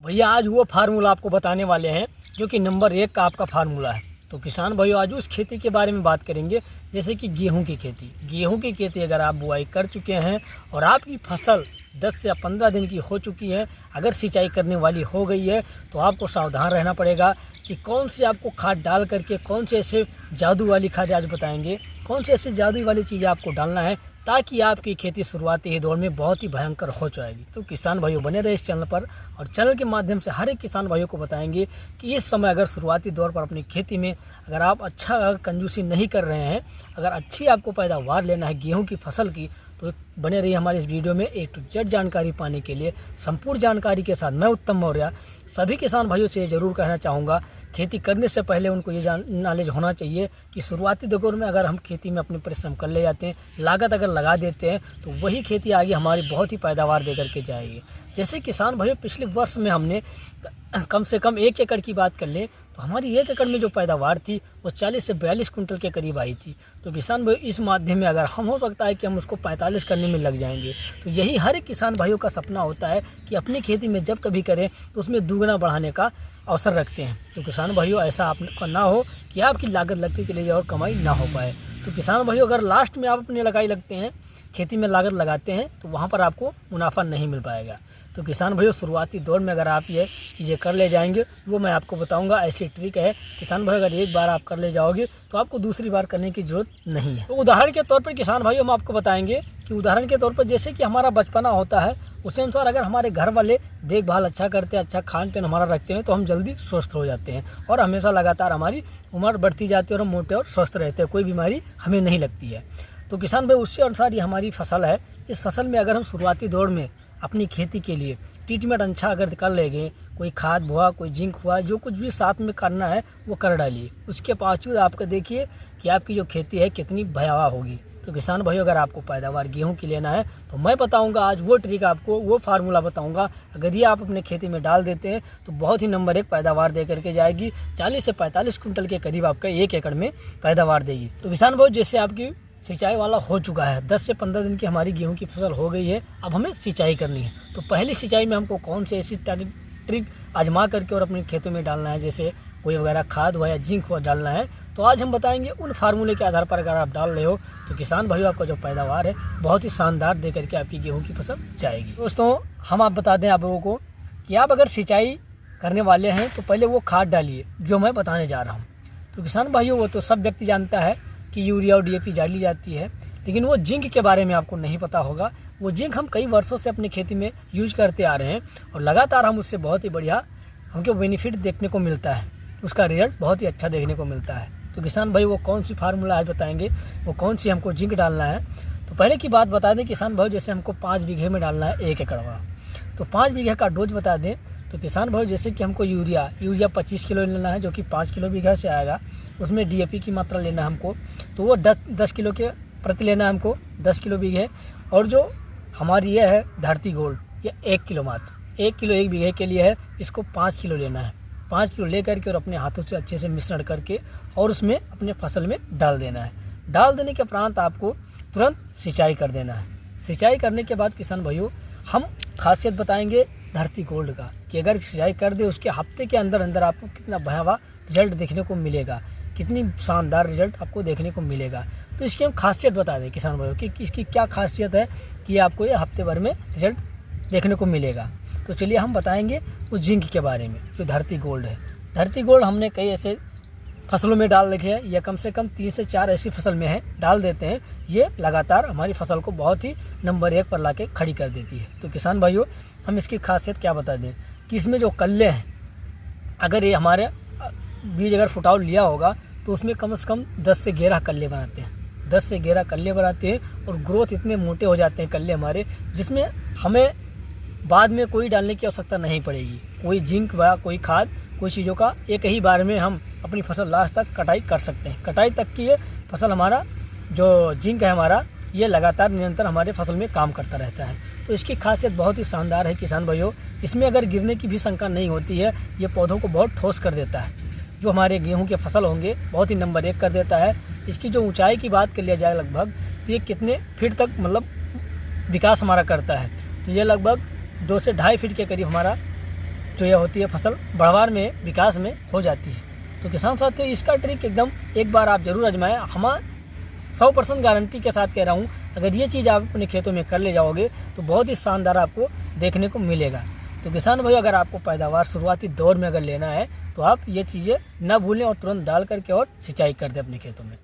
भैया आज वो फार्मूला आपको बताने वाले हैं जो कि नंबर 1 का आपका फार्मूला है। तो किसान भाइयों आज उस खेती के बारे में बात करेंगे जैसे कि गेहूं की खेती। गेहूं की खेती अगर आप बुआई कर चुके हैं और आपकी फसल 10 से 15 दिन की हो चुकी है, अगर सिंचाई करने वाली हो गई है तो आपको सावधान रहना पड़ेगा कि कौन सी आपको खाद डाल करके, कौन से ऐसे जादू वाली खाद आज बताएंगे, कौन से ऐसे जादू वाली चीज़ें आपको डालना है ताकि आपकी खेती शुरुआती ही दौर में बहुत ही भयंकर हो जाएगी। तो किसान भाइयों बने रहे इस चैनल पर, और चैनल के माध्यम से हर एक किसान भाइयों को बताएंगे कि इस समय अगर शुरुआती दौर पर अपनी खेती में अगर आप अगर कंजूसी नहीं कर रहे हैं, अगर अच्छी आपको पैदावार लेना है गेहूं की फसल की, तो बने रहिए हमारे इस वीडियो में A to Z जानकारी पाने के लिए। संपूर्ण जानकारी के साथ मैं उत्तम मौर्य सभी किसान भाइयों से ज़रूर कहना चाहूँगा, खेती करने से पहले उनको ये नॉलेज होना चाहिए कि शुरुआती दौर में अगर हम खेती में अपने परिश्रम कर ले जाते हैं, लागत अगर लगा देते हैं, तो वही खेती आगे हमारी बहुत ही पैदावार दे करके जाएगी। जैसे किसान भाइयों पिछले वर्ष में हमने कम से कम 1 एकड़ की बात कर लें तो हमारी 1 एकड़ में जो पैदावार थी वो 40 से 42 कुंटल के करीब आई थी। तो किसान भाई इस माध्यम में अगर हम हो सकता है कि हम उसको 45 करने में लग जाएंगे। तो यही हर एक किसान भाइयों का सपना होता है कि अपनी खेती में जब कभी करें तो उसमें दुगना बढ़ाने का अवसर रखते हैं। तो किसान भाइयों ऐसा आपको ना हो कि आपकी लागत लगती चली जाए और कमाई ना हो पाए। तो किसान भाइयों अगर लास्ट में आप अपनी लगाई लगते हैं, खेती में लागत लगाते हैं, तो वहाँ पर आपको मुनाफा नहीं मिल पाएगा। तो किसान भाइयों शुरुआती दौर में अगर आप ये चीज़ें कर ले जाएंगे वो मैं आपको बताऊंगा। ऐसी ट्रिक है किसान भाई, अगर एक बार आप कर ले जाओगे तो आपको दूसरी बार करने की ज़रूरत नहीं है। तो उदाहरण के तौर पर किसान भाइयों हम आपको बताएंगे कि उदाहरण के तौर पर जैसे कि हमारा बचपना होता है, उसी अनुसार अगर हमारे घर वाले देखभाल अच्छा करते हैं, अच्छा खान पान हमारा रखते हैं, तो हम जल्दी स्वस्थ हो जाते हैं और हमेशा लगातार हमारी उम्र बढ़ती जाती है और हम मोटे और स्वस्थ रहते हैं, कोई बीमारी हमें नहीं लगती है। तो किसान भाई उसी अनुसार ये हमारी फसल है। इस फसल में अगर हम शुरुआती दौर में अपनी खेती के लिए ट्रीटमेंट अच्छा अगर कर लेंगे, कोई खाद हुआ, कोई जिंक हुआ, जो कुछ भी साथ में करना है वो कर डालिए। उसके बावजूद आपको देखिए कि आपकी जो खेती है कितनी भयावह होगी। तो किसान भाई अगर आपको पैदावार गेहूं की लेना है तो मैं बताऊंगा आज वो ट्रिक, आपको वो फार्मूला बताऊंगा। अगर ये आप अपने खेती में डाल देते हैं तो बहुत ही नंबर 1 पैदावार दे करके जाएगी। 40 से 45 कुंटल के करीब आपका 1 एकड़ में पैदावार देगी। तो किसान भाई जैसे आपकी सिंचाई वाला हो चुका है, 10 से 15 दिन की हमारी गेहूं की फसल हो गई है, अब हमें सिंचाई करनी है। तो पहली सिंचाई में हमको कौन से ऐसी ट्रिक आजमा करके और अपने खेतों में डालना है, जैसे कोई वगैरह खाद हुआ या जिंक हुआ डालना है, तो आज हम बताएंगे उन फार्मूले के आधार पर अगर आप डाल रहे हो तो किसान भाइयों आपका जो पैदावार है बहुत ही शानदार दे करके आपकी गेहूँ की फसल जाएगी। दोस्तों हम आप बता दें आप लोगों को कि आप अगर सिंचाई करने वाले हैं तो पहले वो खाद डालिए जो मैं बताने जा रहा हूँ। तो किसान भाइयों वो तो सब व्यक्ति जानता है कि यूरिया और DAP डाली जाती है, लेकिन वो जिंक के बारे में आपको नहीं पता होगा। वो जिंक हम कई वर्षों से अपनी खेती में यूज करते आ रहे हैं और लगातार हम उससे बहुत ही बढ़िया हमको बेनिफिट देखने को मिलता है, उसका रिजल्ट बहुत ही अच्छा देखने को मिलता है। तो किसान भाई वो कौन सी फार्मूला आज बताएंगे, वो कौन सी हमको जिंक डालना है। तो पहले की बात बता दें किसान भाई, जैसे हमको 5 बीघे में डालना है 1 एकड़ का, तो 5 बीघे का डोज बता दें। तो किसान भाई जैसे कि हमको यूरिया 25 किलो लेना है जो कि 5 किलो बीघा से आएगा, उसमें DAP की मात्रा लेना है हमको, तो वो 10 किलो के प्रति लेना है हमको 10 किलो बीघे। और जो हमारी ये है धरती गोल्ड, ये 1 किलो मात्र 1 किलो 1 बीघे के लिए है, इसको 5 किलो लेना है। 5 किलो ले करके और अपने हाथों से अच्छे से मिश्रण करके और उसमें अपने फसल में डाल देना है। डाल देने के उपरांत आपको तुरंत सिंचाई कर देना है। सिंचाई करने के बाद किसान भाइयों हम खासियत बताएंगे धरती गोल्ड का कि अगर सिंचाई कर दे उसके हफ्ते के अंदर अंदर आपको कितना भयावह रिजल्ट देखने को मिलेगा, कितनी शानदार रिजल्ट आपको देखने को मिलेगा। तो इसकी हम खासियत बता दें किसान भाइयों कि इसकी क्या खासियत है कि आपको ये हफ्ते भर में रिजल्ट देखने को मिलेगा। तो चलिए हम बताएंगे उस जिंक के बारे में जो धरती गोल्ड है। धरती गोल्ड हमने कई ऐसे फसलों में डाल रखे हैं, या कम से कम 3 से 4 ऐसी फसल में है डाल देते हैं, ये लगातार हमारी फसल को बहुत ही नंबर 1 पर लाके खड़ी कर देती है। तो किसान भाइयों हम इसकी खासियत क्या बता दें कि इसमें जो कल्ले हैं, अगर ये हमारे बीज अगर फुटाव लिया होगा तो उसमें कम से कम 10 से 11 कल्ले बनाते हैं, 10 से 11 कल्ले बनाते हैं और ग्रोथ इतने मोटे हो जाते हैं कल्ले हमारे, जिसमें हमें बाद में कोई डालने की आवश्यकता नहीं पड़ेगी, कोई जिंक व कोई खाद कोई चीज़ों का, एक ही बार में हम अपनी फसल लास्ट तक कटाई कर सकते हैं। कटाई तक की ये फसल हमारा जो जिंक है हमारा, ये लगातार निरंतर हमारे फसल में काम करता रहता है। तो इसकी खासियत बहुत ही शानदार है किसान भाइयों। इसमें अगर गिरने की भी शंका नहीं होती है, ये पौधों को बहुत ठोस कर देता है, जो हमारे गेहूं के फसल होंगे बहुत ही नंबर 1 कर देता है। इसकी जो ऊंचाई की बात कर लिया जाए लगभग, तो ये कितने फीट तक मतलब विकास हमारा करता है, तो ये लगभग 2 से ढाई फीट के करीब हमारा जो यह होती है फसल बढ़वार में, विकास में हो जाती है। तो किसान साथियों, इसका ट्रिक एकदम एक बार आप ज़रूर आजमाएं। हम 100% गारंटी के साथ कह रहा हूँ, अगर ये चीज़ आप अपने खेतों में कर ले जाओगे तो बहुत ही शानदार आपको देखने को मिलेगा। तो किसान भाई, अगर आपको पैदावार शुरुआती दौर में अगर लेना है तो आप ये चीज़ें ना भूलें और तुरंत डाल करके और सिंचाई कर दें अपने खेतों में।